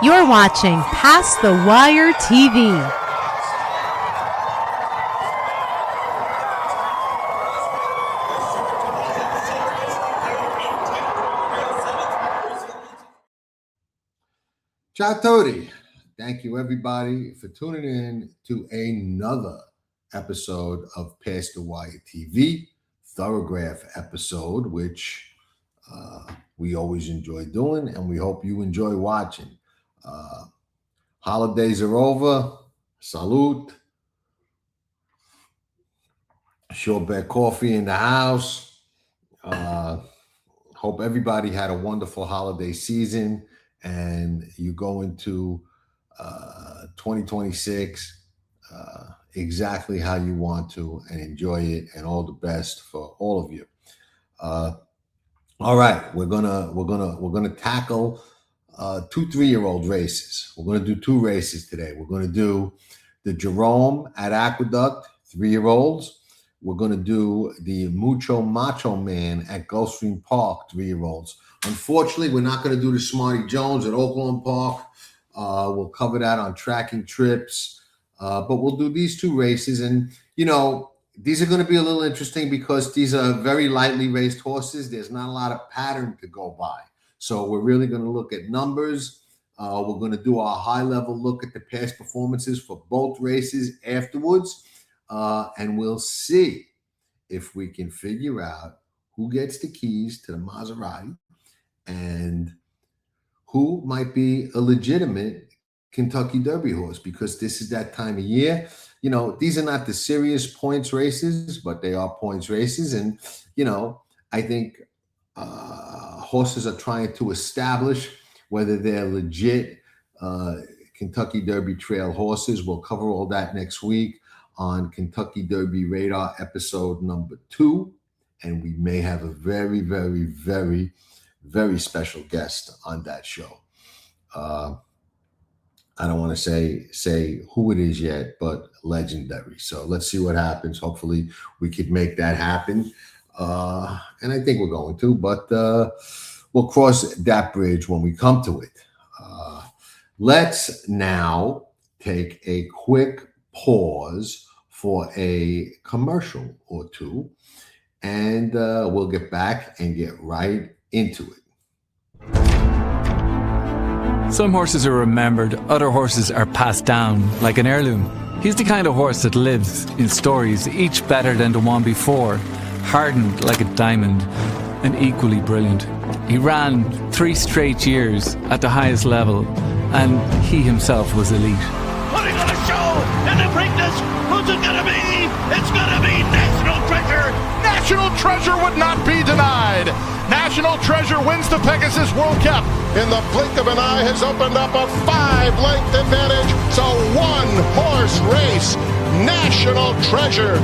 You're watching Past the Wire TV. Ciao Todi. Thank you everybody for tuning in to another episode of Past the Wire TV, Thorograph episode, which we always enjoy doing and we hope you enjoy watching. Holidays are over. Salute. Shortbread coffee in the house. Hope everybody had a wonderful holiday season and you go into 2026 exactly how you want to and enjoy it, and all the best for all of you. All right, we're gonna tackle 2 3-year-old races. We're gonna do 2 races today. We're gonna do the Jerome at Aqueduct 3-year-olds. We're gonna do the Mucho Macho Man at Gulfstream Park 3-year-olds. Unfortunately, we're not gonna do the Smarty Jones at Oakland Park. We'll cover that on Tracking Trips, but we'll do these 2 races, and these are going to be a little interesting because these are very lightly raced horses. There's not a lot of pattern to go by. So we're really going to look at numbers. We're going to do our high-level look at the past performances for both races afterwards. And we'll see if we can figure out who gets the keys to the Maserati and who might be a legitimate Kentucky Derby horse, because this is that time of year. These are not the serious points races, but they are points races. And, I think horses are trying to establish whether they're legit Kentucky Derby trail horses. We'll cover all that next week on Kentucky Derby Radar episode number 2. And we may have a very, very, very, very special guest on that show. I don't want to say who it is yet, but legendary. So let's see what happens. Hopefully we could make that happen. And I think we're going to, but we'll cross that bridge when we come to it. Let's now take a quick pause for a commercial or 2, and we'll get back and get right into it. Some horses are remembered, other horses are passed down like an heirloom. He's the kind of horse that lives in stories, each better than the one before, hardened like a diamond and equally brilliant. He ran 3 straight years at the highest level, and he himself was elite. Putting on a show in the Preakness. Who's it gonna be? It's gonna be National Treasure. National Treasure would not be denied. National Treasure wins the Pegasus World Cup. In the blink of an eye has opened up a 5-length advantage. It's a 1-horse race. National Treasure.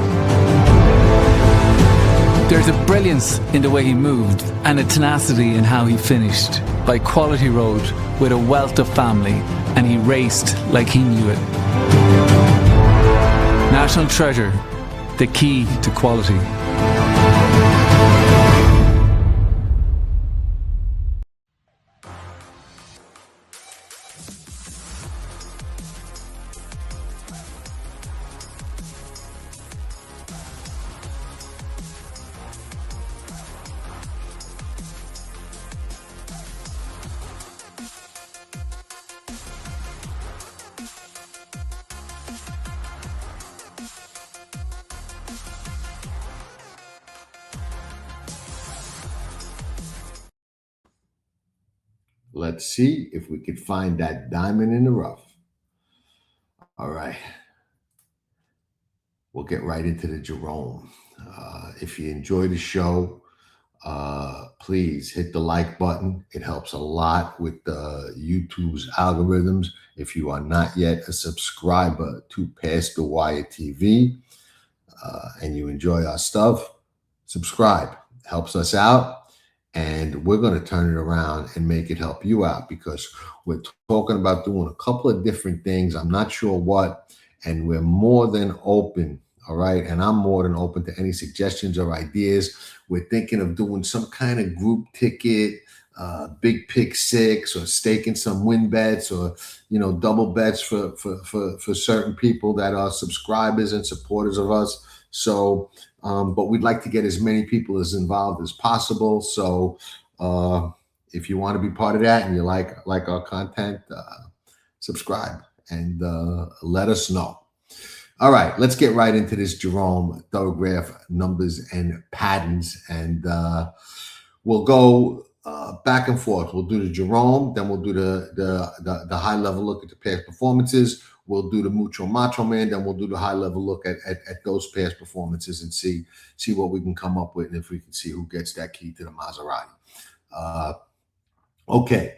There's a brilliance in the way he moved and a tenacity in how he finished. By quality road with a wealth of family, and he raced like he knew it. National Treasure, the key to quality. Let's see if we could find that diamond in the rough. All right. We'll get right into the Jerome. If you enjoy the show, please hit the like button. It helps a lot with YouTube's algorithms. If you are not yet a subscriber to Past the Wire TV and you enjoy our stuff, subscribe. It helps us out. And we're going to turn it around and make it help you out, because we're talking about doing a couple of different things. I'm not sure what, and we're more than open. All right. And I'm more than open to any suggestions or ideas. We're thinking of doing some kind of group ticket, big pick six or staking some win bets or, double bets for certain people that are subscribers and supporters of us. So, but we'd like to get as many people as involved as possible. So if you want to be part of that and you like our content, subscribe and let us know. All right, let's get right into this Jerome Thorograph numbers and patterns, and we'll go back and forth. We'll do the Jerome, then we'll do the high level look at the past performances. We'll do the Mucho Macho Man, then we'll do the high level look at those past performances and see what we can come up with, and if we can see who gets that key to the Maserati. Okay,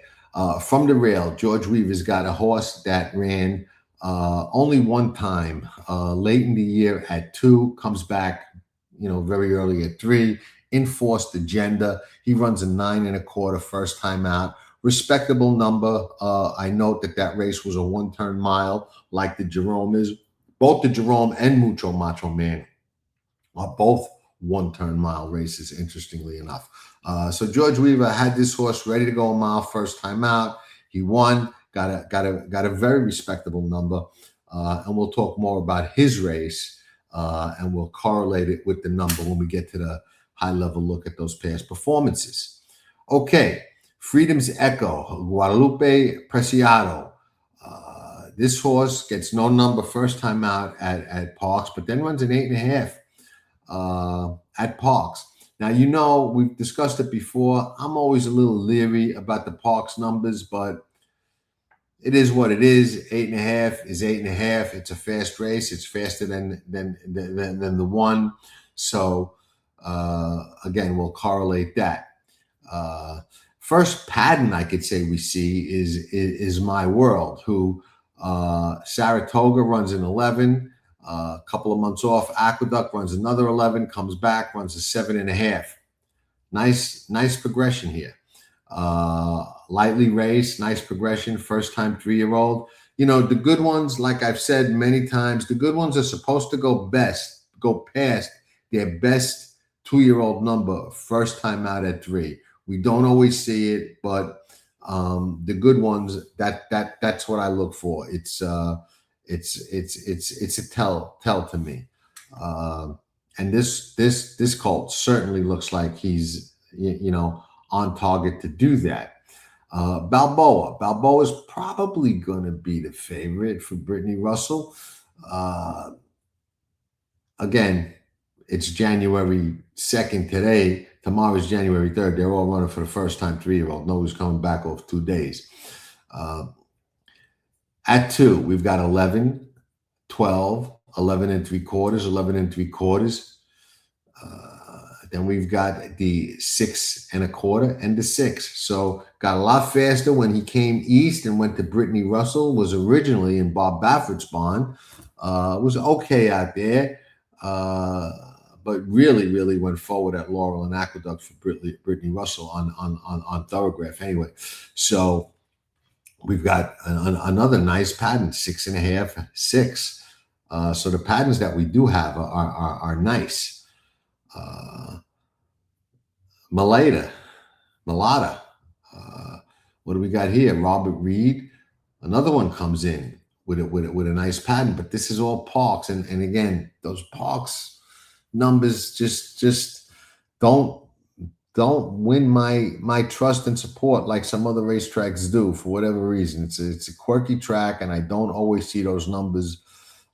from the rail, George Weaver's got a horse that ran only one time late in the year at 2, comes back, very early at 3. Enforced agenda. He runs a 9 1/4 first time out. Respectable number. I note that race was a 1-turn mile, like the Jerome is. Both the Jerome and Mucho Macho Man are both 1-turn mile races, interestingly enough. So George Weaver had this horse ready to go a mile first time out. He won, got a very respectable number. And we'll talk more about his race and we'll correlate it with the number when we get to the high-level look at those past performances. Okay, Freedom's Echo, Guadalupe Preciado. This horse gets no number first time out at Parks, but then runs an 8 1/2 at Parks. Now, we've discussed it before. I'm always a little leery about the Parks numbers, but it is what it is. 8 1/2 is 8 1/2. It's a fast race. It's faster than the 1. So, again, we'll correlate that. First pattern I could say we see is My World, who Saratoga runs an 11, a couple of months off. Aqueduct runs another 11, comes back, runs a 7 1/2. Nice progression here. Lightly raced, nice progression. First time 3-year-old. The good ones, like I've said many times, the good ones are supposed to go past their best 2-year-old number first time out at 3. We don't always see it, but the good ones, that's what I look for. It's a tell to me. And this colt certainly looks like he's on target to do that. Balboa is probably going to be the favorite for Brittany Russell. Again, it's January 2nd today. Tomorrow's January 3rd. They're all running for the first time 3-year-old. Nobody's coming back off 2 days. At 2, we've got 11, 12, 11 3/4, 11 3/4. Then we've got the 6 1/4 and the 6. So got a lot faster when he came east and went to Brittany Russell. Was originally in Bob Baffert's barn. Was okay out there. But really went forward at Laurel and Aqueduct for Brittany Russell on Thorograph anyway. So we've got another nice pattern, 6 1/2, 6. So the patterns that we do have are nice. Mulata. What do we got here? Robert Reed. Another one comes in with a nice pattern, but this is all Parks, and again, those Parks numbers just don't win my trust and support like some other racetracks do for whatever reason. It's a quirky track, and I don't always see those numbers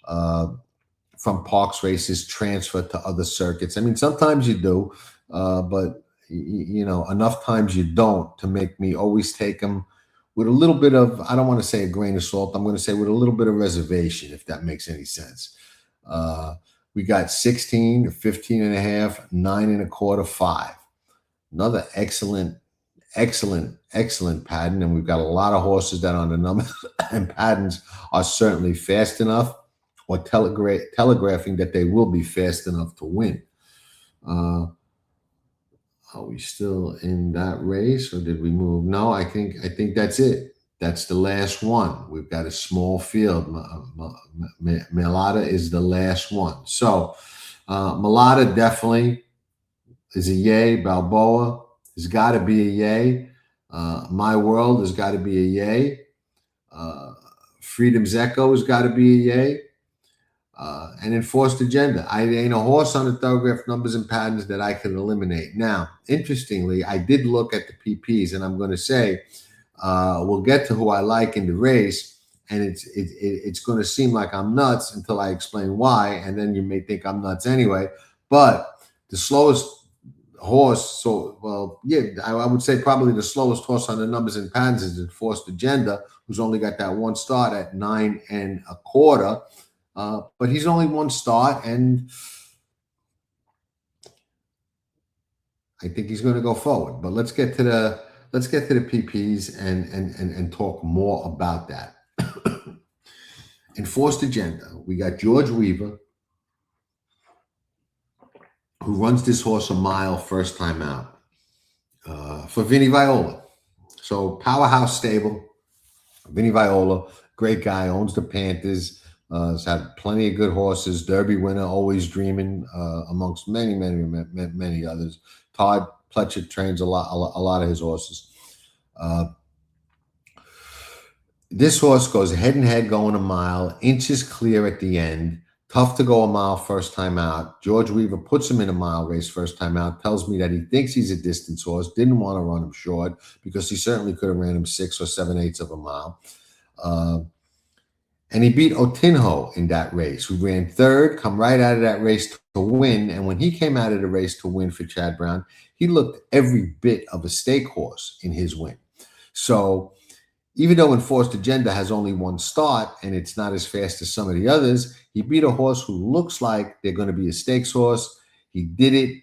from Parks races transfer to other circuits. I mean, sometimes you do, but enough times you don't to make me always take them with a little bit of, I don't want to say a grain of salt, I'm going to say with a little bit of reservation, if that makes any sense. We got 16, 15 1/2, 9 1/4, 5. Another excellent pattern. And we've got a lot of horses that on the numbers and patterns are certainly fast enough or telegraphing that they will be fast enough to win. Are we still in that race or did we move? No, I think that's it. That's the last one. We've got a small field. Mulata is the last one. So Mulata definitely is a yay. Balboa has got to be a yay. My World has got to be a yay. Freedom's Echo has got to be a yay. And Enforced Agenda. I ain't a horse on the Thorograph numbers and patterns that I can eliminate. Now, interestingly, I did look at the PPs, and I'm going to say we'll get to who I like in the race, and it's going to seem like I'm nuts until I explain why, and then you may think I'm nuts anyway. But the slowest horse, I would say probably the slowest horse on the numbers and patterns is Enforced Agenda, who's only got that one start at 9 1/4. But he's only one start, and I think he's going to go forward. But let's get to the PPs and talk more about that. Enforced Agenda. We got George Weaver, who runs this horse a mile first time out for Vinny Viola. So Powerhouse Stable, Vinny Viola, great guy, owns the Panthers. Has had plenty of good horses. Derby winner, Always Dreaming, amongst many others. Todd Pletchett trains a lot of his horses. This horse goes head and head going a mile, inches clear at the end. Tough to go a mile first time out. George Weaver puts him in a mile race first time out, tells me that he thinks he's a distance horse, didn't want to run him short because he certainly could have ran him 6 or 7/8 of a mile. And he beat Otinho in that race, who ran third, come right out of that race to win. And when he came out of the race to win for Chad Brown, he looked every bit of a stake horse in his win. So even though Enforced Agenda has only one start and it's not as fast as some of the others, he beat a horse who looks like they're going to be a stakes horse. He did it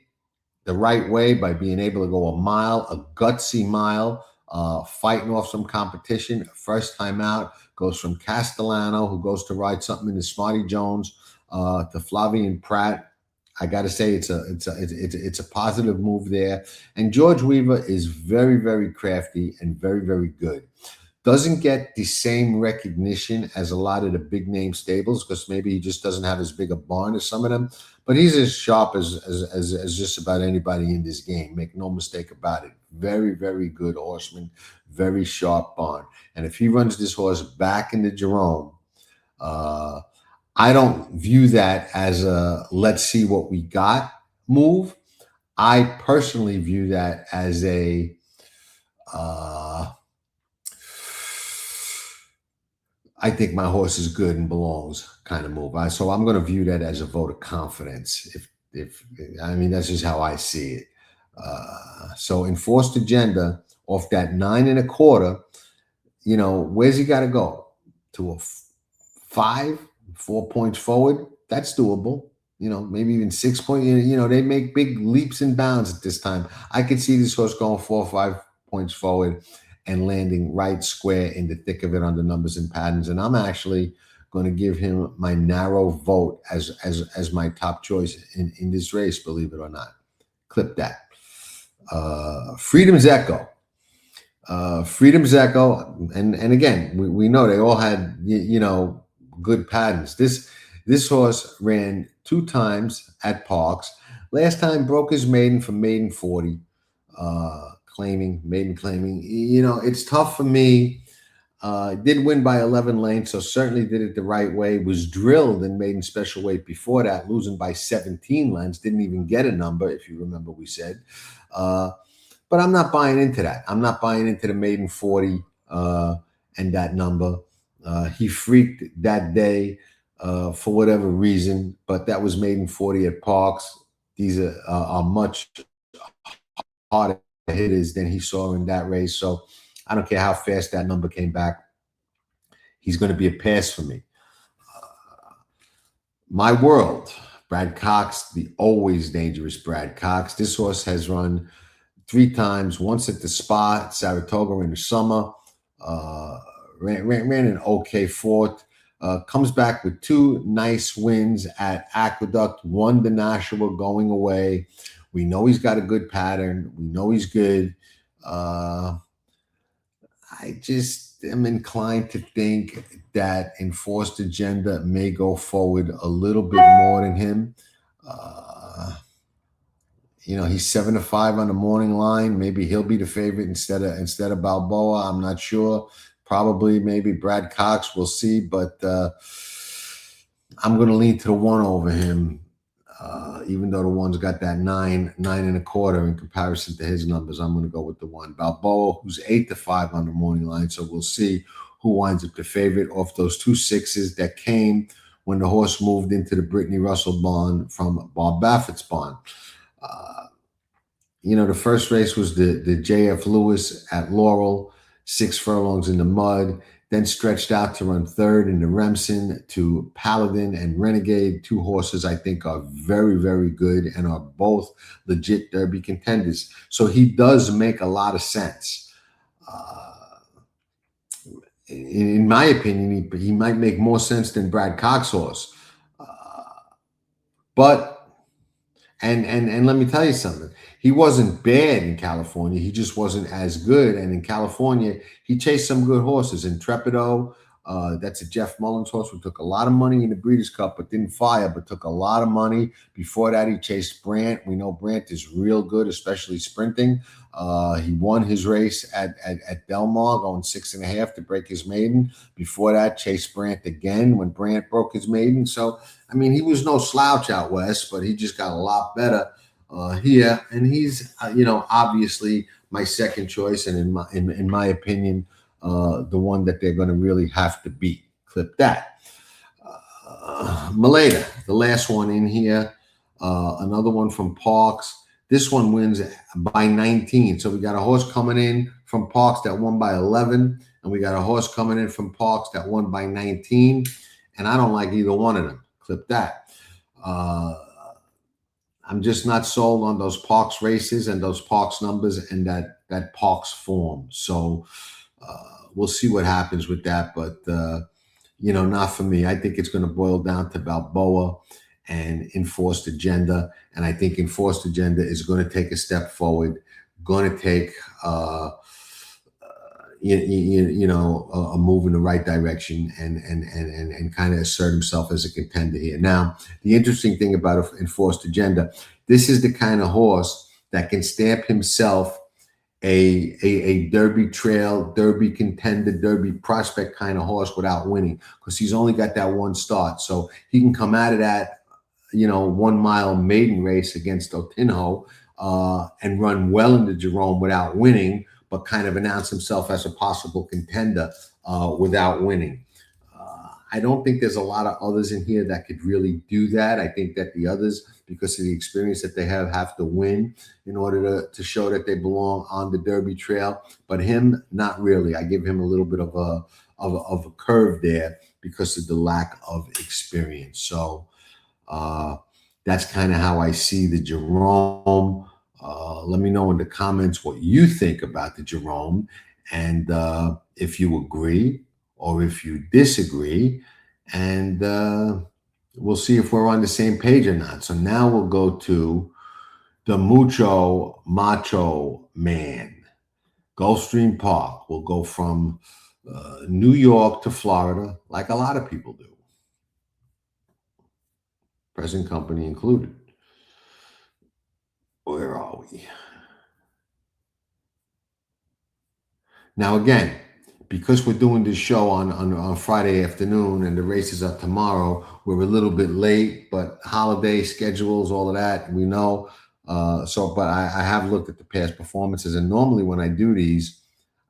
the right way by being able to go a mile, a gutsy mile, fighting off some competition. First time out, goes from Castellano, who goes to ride something in the Smarty Jones, to Flavian Pratt. I got to say it's a positive move there. And George Weaver is very, very crafty and very, very good. Doesn't get the same recognition as a lot of the big name stables because maybe he just doesn't have as big a barn as some of them. But he's as sharp as just about anybody in this game. Make no mistake about it. Very, very good horseman. Very sharp barn. And if he runs this horse back into Jerome, I don't view that as a let's see what we got move. I personally view that as a I think my horse is good and belongs kind of move. So I'm going to view that as a vote of confidence. If I mean, that's just how I see it. So Enforced Agenda off that 9 1/4, where's he got to go? To a 5, 4 points forward? That's doable. Maybe even 6 points. They make big leaps and bounds at this time. I could see this horse going 4 or 5 points forward and landing right square in the thick of it on the numbers and patterns. And I'm actually going to give him my narrow vote as my top choice in this race, believe it or not. Clip that. Freedom's Echo. Freedom's Echo, and again, we know they all had good patterns. This horse ran 2 times at Parks. Last time broke his maiden for maiden 40. Maiden claiming. It's tough for me. Did win by 11 lengths, so certainly did it the right way. Was drilled in maiden special weight before that, losing by 17 lengths. Didn't even get a number, if you remember we said. But I'm not buying into that. I'm not buying into the maiden 40 and that number. He freaked that day for whatever reason, but that was maiden 40 at Parks. These are much harder hitters than he saw in that race. So I don't care how fast that number came back. He's going to be a pass for me. My World, Brad Cox, the always dangerous Brad Cox. This horse has run 3 times, once at the Spa at Saratoga in the summer. Ran an okay 4th. Comes back with 2 nice wins at Aqueduct, 1 the Nashua going away. We know he's got a good pattern. We know he's good. I just am inclined to think that Enforced Agenda may go forward a little bit more than him. He's 7-5 on the morning line. Maybe he'll be the favorite instead of Balboa. I'm not sure. Probably, maybe Brad Cox. We'll see. But I'm going to lean to the one over him, even though the one's got that 9.25 in comparison to his numbers. I'm going to go with the one. Balboa, who's 8-5 on the morning line. So we'll see who winds up the favorite off those 2 6s that came when the horse moved into the Brittany Russell barn from Bob Baffert's barn. The first race was the J.F. Lewis at Laurel, 6 furlongs in the mud, then stretched out to run third in the Remsen to Paladin and Renegade. 2 horses I think are very, very good and are both legit Derby contenders. So he does make a lot of sense. In my opinion, he might make more sense than Brad Cox horse. And let me tell you something. He wasn't bad in California. He just wasn't as good. And in California, he chased some good horses. Intrepido, that's a Jeff Mullins horse who took a lot of money in the Breeders' Cup, but didn't fire, but took a lot of money. Before that, he chased Brandt. We know Brandt is real good, especially sprinting. He won his race at Del Mar, going 6.5 to break his maiden. Before that, chased Brandt again when Brandt broke his maiden. So, he was no slouch out west, but he just got a lot better here. And he's, obviously my second choice, and in my opinion, the one that they're going to really have to beat. Clip that. Maleta, the last one in here, another one from Parks. This one wins by 19. So we got a horse coming in from Parks that won by 11, and we got a horse coming in from Parks that won by 19. And I don't like either one of them. Clip that. I'm just not sold on those Parks races and those Parks numbers and that Parks form. So we'll see what happens with that. But, not for me. I think it's going to boil down to Balboa and Enforced Agenda. And I think Enforced Agenda is going to take a step forward, going to take, a move in the right direction and kind of assert himself as a contender here. Now, the interesting thing about Enforced Agenda, this is the kind of horse that can stamp himself a Derby trail, Derby contender, Derby prospect kind of horse without winning, because he's only got that one start. So he can come out of that, 1 mile maiden race against Otinho and run well into Jerome without winning, but kind of announce himself as a possible contender without winning. I don't think there's a lot of others in here that could really do that. I think that the others, because of the experience that they have to win in order to show that they belong on the Derby trail. But him, not really. I give him a little bit of a curve there because of the lack of experience. So that's kind of how I see the Jerome. Let me know in the comments what you think about the Jerome, and if you agree or if you disagree, and we'll see if we're on the same page or not. So now we'll go to the Mucho Macho Man, Gulfstream Park. We'll go from New York to Florida, like a lot of people do, present company included. Where are we? Now, again, because we're doing this show on Friday afternoon and the races are tomorrow, we're a little bit late, but holiday schedules, all of that, we know. But I have looked at the past performances, and normally when I do these,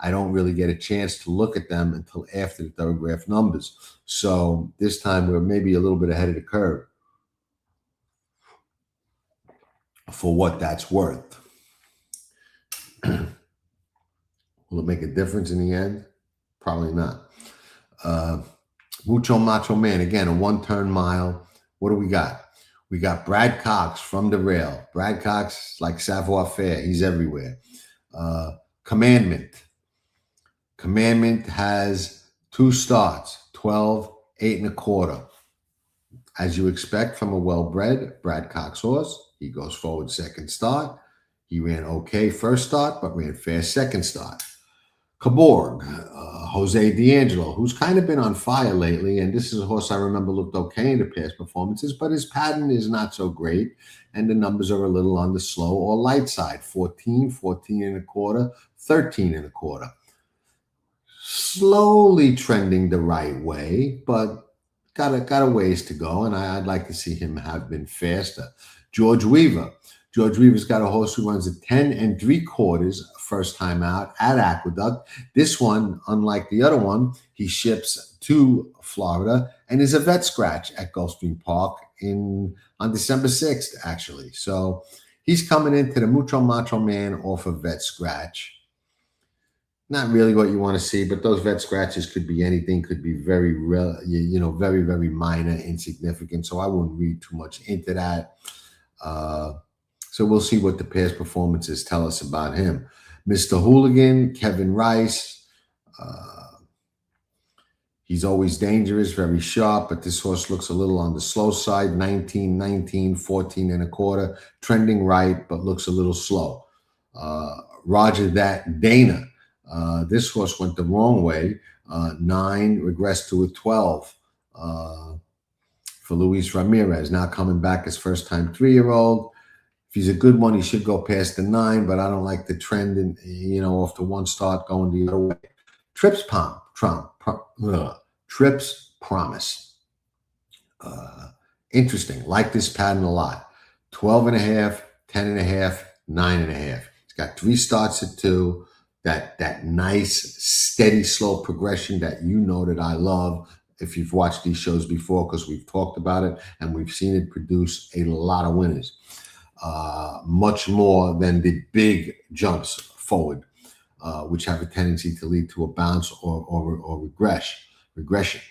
I don't really get a chance to look at them until after the Thorograph numbers. So this time we're maybe a little bit ahead of the curve, for what that's worth. Will it make a difference in the end? Probably not. Mucho Macho Man, again, a 1-turn mile. What do we got? We got Brad Cox from the rail. Brad Cox, like Savoir Faire, he's everywhere. Commandment. Commandment has 2 starts, 12, 8.25. As you expect from a well-bred Brad Cox horse, he goes forward second start. He ran okay first start, but ran fast second start. Cabourg, Jose D'Angelo, who's kind of been on fire lately, and this is a horse I remember looked okay in the past performances, but his pattern is not so great, and the numbers are a little on the slow or light side, 14, 14 and a quarter, 13 and a quarter. Slowly trending the right way, but got a ways to go, and I'd like to see him have been faster. George Weaver. George Weaver's got a horse who runs a 10 3/4 first time out at Aqueduct. This one, unlike the other one, he ships to Florida and is a vet scratch at Gulfstream Park on December 6th, actually. So he's coming into the Mucho Macho Man off a vet scratch. Not really what you want to see, but those vet scratches could be anything, could be very, very, very minor, insignificant. So I wouldn't read too much into that. So we'll see what the past performances tell us about him. Mr. Hooligan, Kevin Rice. He's always dangerous, very sharp, but this horse looks a little on the slow side. 19, 19, 14 and a quarter, trending right, but looks a little slow. Roger that, Dana. This horse went the wrong way. 9, regressed to a 12 for Luis Ramirez. Now coming back as first-time 3-year-old. If he's a good one, he should go past the 9, but I don't like the trend in, off the one start going the other way. Trips Promise. Interesting. Like this pattern a lot. 12 and a half, 10 and a half, 9 and a half. He's got 3 starts at 2. That nice, steady, slow progression that that I love if you've watched these shows before, because we've talked about it and we've seen it produce a lot of winners. Much more than the big jumps forward, which have a tendency to lead to a bounce or regression.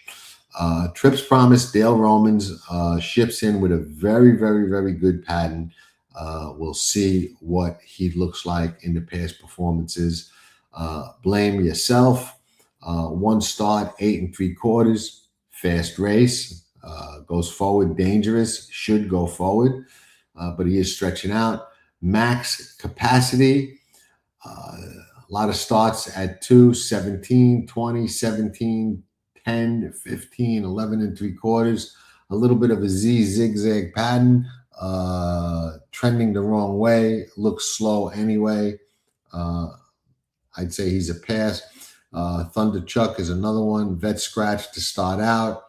Trips Promise, Dale Romans ships in with a very, very, very good pattern. We'll see what he looks like in the past performances. Blame Yourself. 1 start, 8 3/4, fast race. Goes forward, dangerous, should go forward, but he is stretching out. Max Capacity. A lot of starts at 2, 17, 20, 17, 10, 15, 11 3/4. A little bit of a zigzag pattern. Trending the wrong way. Looks slow anyway. I'd say he's a pass. Thunder Chuck is another one. Vet scratch to start out.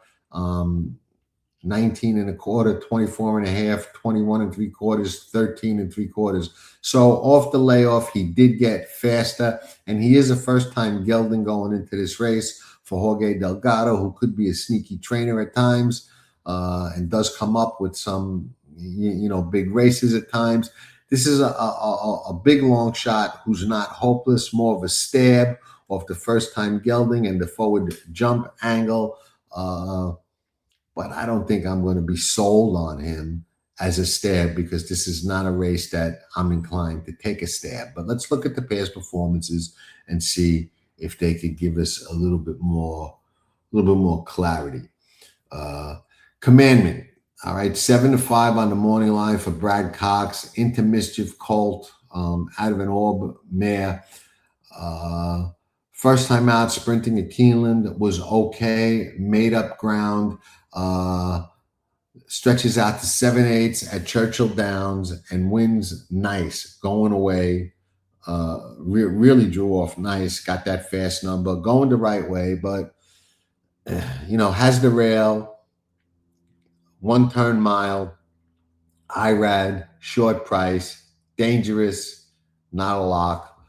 19 and a quarter, 24 and a half, 21 3/4, 13 3/4. So off the layoff, he did get faster, and he is a first-time gelding going into this race for Jorge Delgado, who could be a sneaky trainer at times, and does come up with some, big races at times. This is a big long shot who's not hopeless, more of a stab off the first-time gelding and the forward jump angle. But I don't think I'm going to be sold on him as a stab, because this is not a race that I'm inclined to take a stab. But let's look at the past performances and see if they could give us a little bit more clarity. Commandment. All right, 7-5 on the morning line for Brad Cox. Into Mischief Colt, out of an Orb mare. First time out, sprinting at Keeneland was okay. Made up ground. Stretches out to 7/8 at Churchill Downs and wins nice. Going away. Really drew off nice. Got that fast number. Going the right way, but, has the rail. 1 turn mile, IRAD, short price, dangerous, not a lock,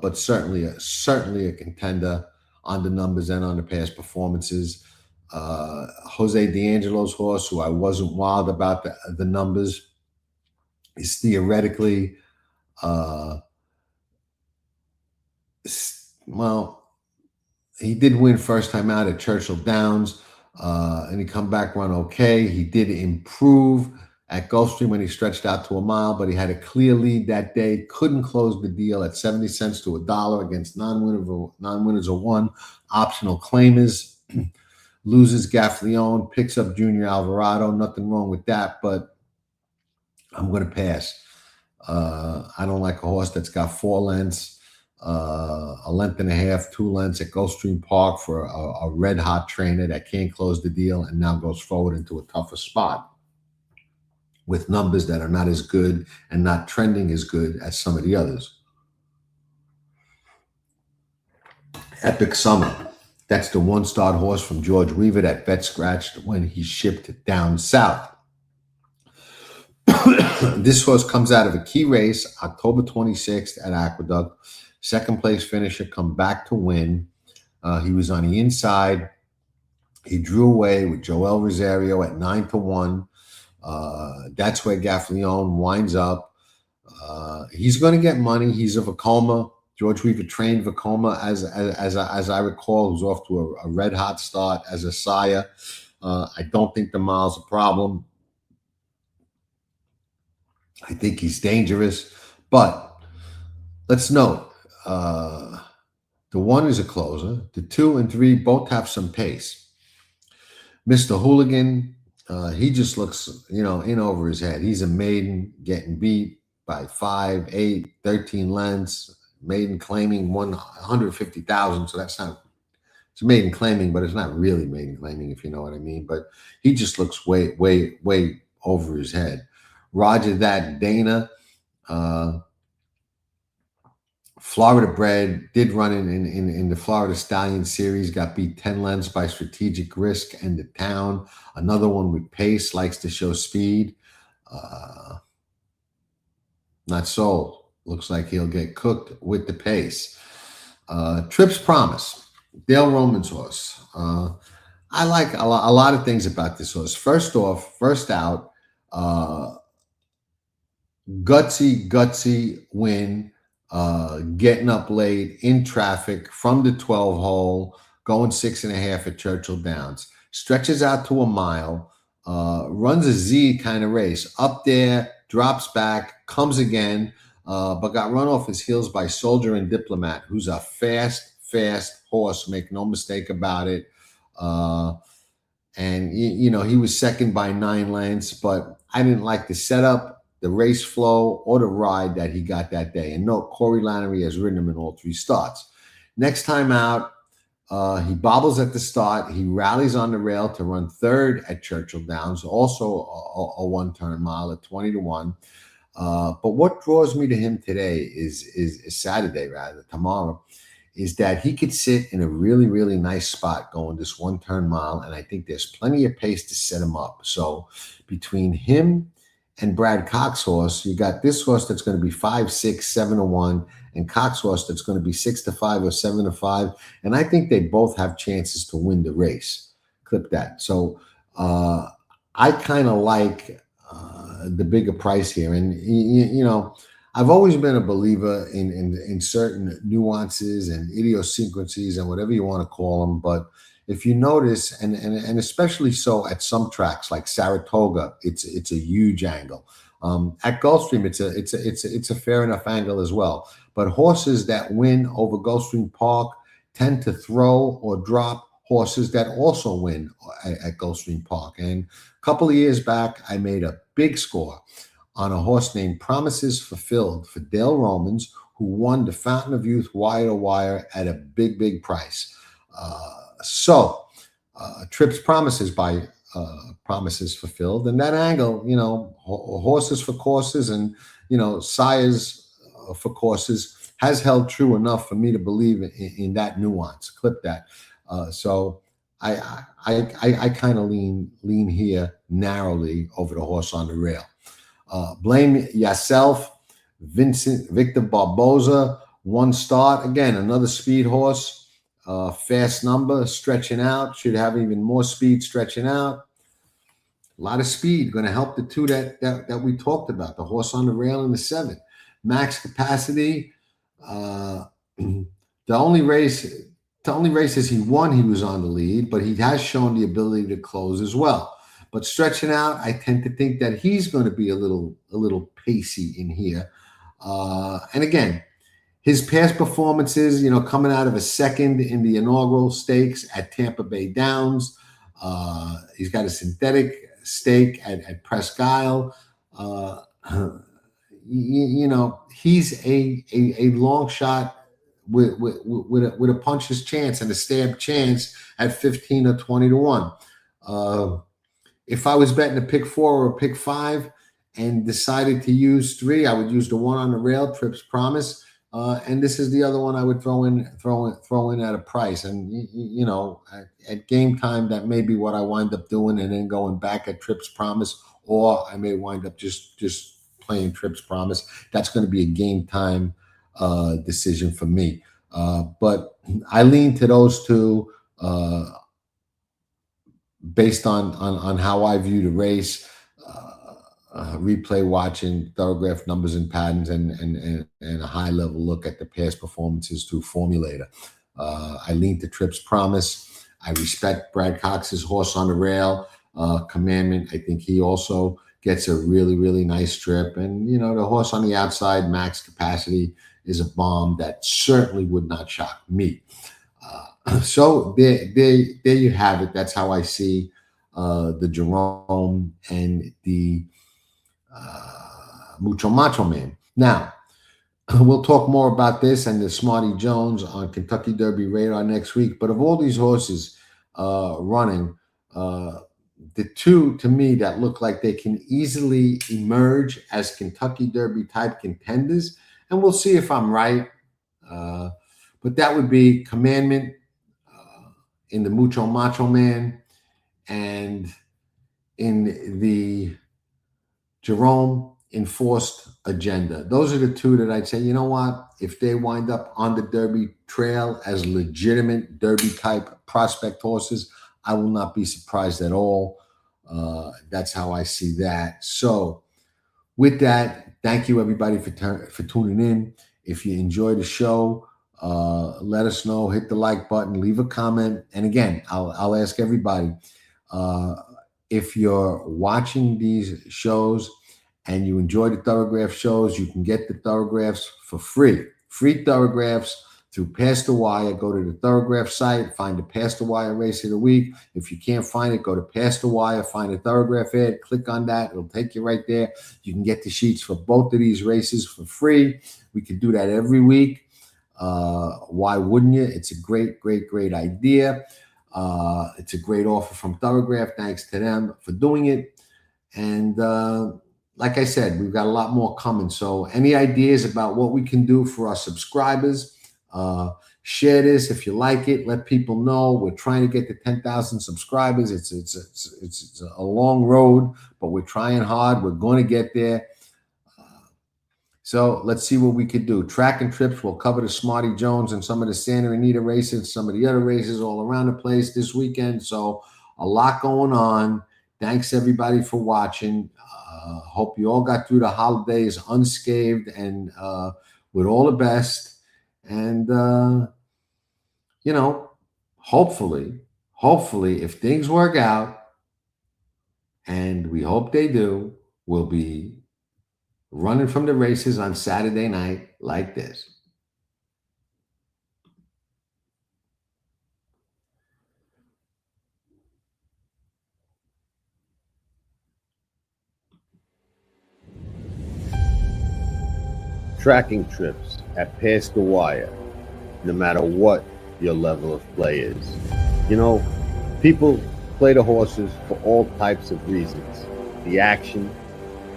but certainly a contender on the numbers and on the past performances. Jose D'Angelo's horse, who I wasn't wild about the numbers, is theoretically, he did win first time out at Churchill Downs. And he come back run okay. He did improve at Gulfstream when he stretched out to a mile, but he had a clear lead that day. Couldn't close the deal at 70 cents to $1 against non-winners of 1. Optional claimers. Loses Gaffleone, picks up Junior Alvarado. Nothing wrong with that, but I'm going to pass. I don't like a horse that's got 4 lengths. a length and a half, 2 lengths at Gulfstream Park for a red hot trainer that can't close the deal and now goes forward into a tougher spot with numbers that are not as good and not trending as good as some of the others. Epic Summer. That's the 1-star horse from George Weaver that vet scratched when he shipped down south. This horse comes out of a key race, October 26th at Aqueduct. Second place finisher, come back to win. He was on the inside. He drew away with Joel Rosario at 9-1. That's where Gaffleone winds up. He's going to get money. He's a Vekoma. George Weaver trained Vekoma, as I recall, who's off to a red hot start as a sire. I don't think the mile's a problem. I think he's dangerous, but let's note the 1 is a closer. The 2 and 3 both have some pace. Mr. Hooligan, he just looks, in over his head. He's a maiden getting beat by 5, 8, 13 lengths. Maiden claiming 150,000, so that's not. It's maiden claiming, but it's not really maiden claiming, if you know what I mean. But he just looks way, way, way over his head. Roger that, Dana, Florida bred, did run in the Florida Stallion Series, got beat 10 lengths by Strategic Risk and the Town. Another one with pace, likes to show speed. Not sold. Looks like he'll get cooked with the pace. Trips Promise, Dale Roman's horse. I like a lot of things about this horse. First out, gutsy win, getting up late in traffic from the 12 hole, going 6.5 at Churchill Downs. Stretches out to a mile, runs a Z kind of race. Up there, drops back, comes again, but got run off his heels by Soldier and Diplomat, who's a fast horse, make no mistake about it. And, he was second by 9 lengths, but I didn't like the setup, the race flow, or the ride that he got that day. And note, Corey Lannery has ridden him in all 3 starts. Next time out, he bobbles at the start. He rallies on the rail to run 3rd at Churchill Downs, also a 1-turn mile at 20-1. But what draws me to him today is Saturday, tomorrow, is that he could sit in a really, really nice spot going this 1-turn mile, and I think there's plenty of pace to set him up. So between him and Brad Cox's horse, you got this horse that's going to be 5, 6, 7-1, and Cox's horse that's going to be 6-5 or 7-5, and I think they both have chances to win the race. Clip that. So I kind of like the bigger price here, and I've always been a believer in certain nuances and idiosyncrasies and whatever you want to call them. But if you notice, and especially so at some tracks like Saratoga, it's a huge angle. At Gulfstream, it's a fair enough angle as well. But horses that win over Gulfstream Park tend to throw or drop horses that also win at Gulfstream Park. And a couple of years back, I made a big score on a horse named Promises Fulfilled for Dale Romans, who won the Fountain of Youth wire to wire at a big, big price. Trips Promises by Promises Fulfilled. And that angle, horses for courses and, sires for courses has held true enough for me to believe in that nuance. Clip that. So I kind of lean here narrowly over the horse on the rail. Blame Yourself, Victor Barboza, 1 start. Again, another speed horse, fast number, stretching out, should have even more speed stretching out. A lot of speed, going to help the 2 that we talked about, the horse on the rail and the 7. Max capacity, the only races he won, he was on the lead, but he has shown the ability to close as well. But stretching out, I tend to think that he's going to be a little pacey in here. And again, his past performances, coming out of a 2nd in the inaugural stakes at Tampa Bay Downs. He's got a synthetic stake at Presque Isle. He's a long shot with a puncher's chance and a stab chance at 15 or 20 to 1. If I was betting a pick 4 or a pick 5 and decided to use 3, I would use the one on the rail, Trips Promise. And this is the other one I would throw in at a price. And, you know, at game time, that may be what I wind up doing and then going back at Trips Promise, or I may wind up just playing Trips Promise. That's going to be a game time decision for me. But I lean to those two based on how I view the race. Replay watching, Thorograph numbers and patterns, and a high level look at the past performances through Formulator. I lean to Trips Promise. I respect Brad Cox's horse on the rail, Commandment. I think he also gets a really, really nice trip. And, you know, the horse on the outside, Max Capacity, is a bomb that certainly would not shock me. So there you have it. That's how I see the Jerome and the Mucho Macho Man. Now, we'll talk more about this and the Smarty Jones on Kentucky Derby Radar next week. But of all these horses running, the two to me that look like they can easily emerge as Kentucky Derby type contenders, and we'll see if I'm right. But that would be Commandment in the Mucho Macho Man, and in the Jerome Enforced Agenda. Those are the two that I'd say, you know what, if they wind up on the Derby trail as legitimate Derby type prospect horses, I will not be surprised at all. That's how I see that. So with that, thank you everybody for tuning in. If you enjoy the show, let us know, hit the like button, leave a comment. And again, I'll ask everybody, if you're watching these shows and you enjoy the Thorograph shows, you can get the Thorographs for free. Free Thorographs through Pass the Wire. Go to the Thorograph site, find the Pass the Wire race of the week. If you can't find it, go to Pass the Wire, find a Thorograph ad, click on that. It'll take you right there. You can get the sheets for both of these races for free. We can do that every week. Why wouldn't you? It's a great, great, great idea. It's a great offer from Thorograph. Thanks to them for doing it. And like I said, we've got a lot more coming. So any ideas about what we can do for our subscribers, share this if you like it. Let people know. We're trying to get to 10,000 subscribers. It's a long road, but we're trying hard. We're going to get there. So let's see what we could do. Track and Trips, we'll cover the Smarty Jones and some of the Santa Anita races, some of the other races all around the place this weekend. So a lot going on. Thanks everybody for watching. Hope you all got through the holidays unscathed and with all the best. And, you know, hopefully, if things work out, and we hope they do, we'll be running from the races on Saturday night like this. Tracking Trips at Pass the Wire, no matter what your level of play is. You know, people play the horses for all types of reasons. The action,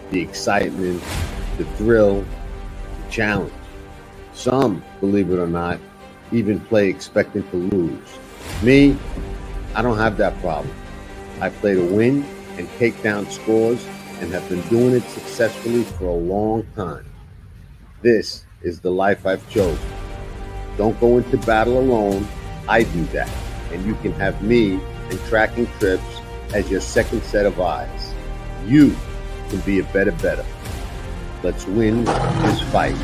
the excitement, the thrill, the challenge. Some, believe it or not, even play expecting to lose. Me, I don't have that problem. I play to win and take down scores and have been doing it successfully for a long time. This is the life I've chosen. Don't go into battle alone. I do that. And you can have me and Tracking Trips as your second set of eyes. You can be a better. Let's win this fight.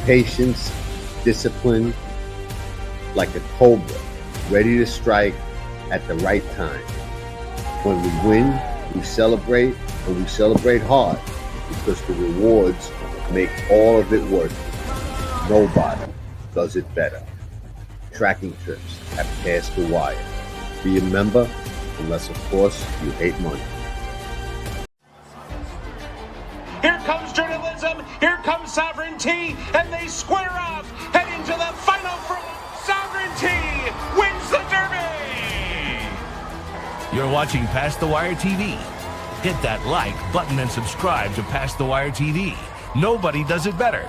Patience, discipline, like a cobra, ready to strike at the right time. When we win, we celebrate, and we celebrate hard, because the rewards make all of it worth it. Nobody does it better. Tracking Trips at Pass the Wire. Be a member, unless of course you hate money. Here comes journalism, here comes sovereignty, and they square off, heading to the final You're watching Past the Wire TV. Hit that like button and subscribe to Past the Wire TV. Nobody does it better.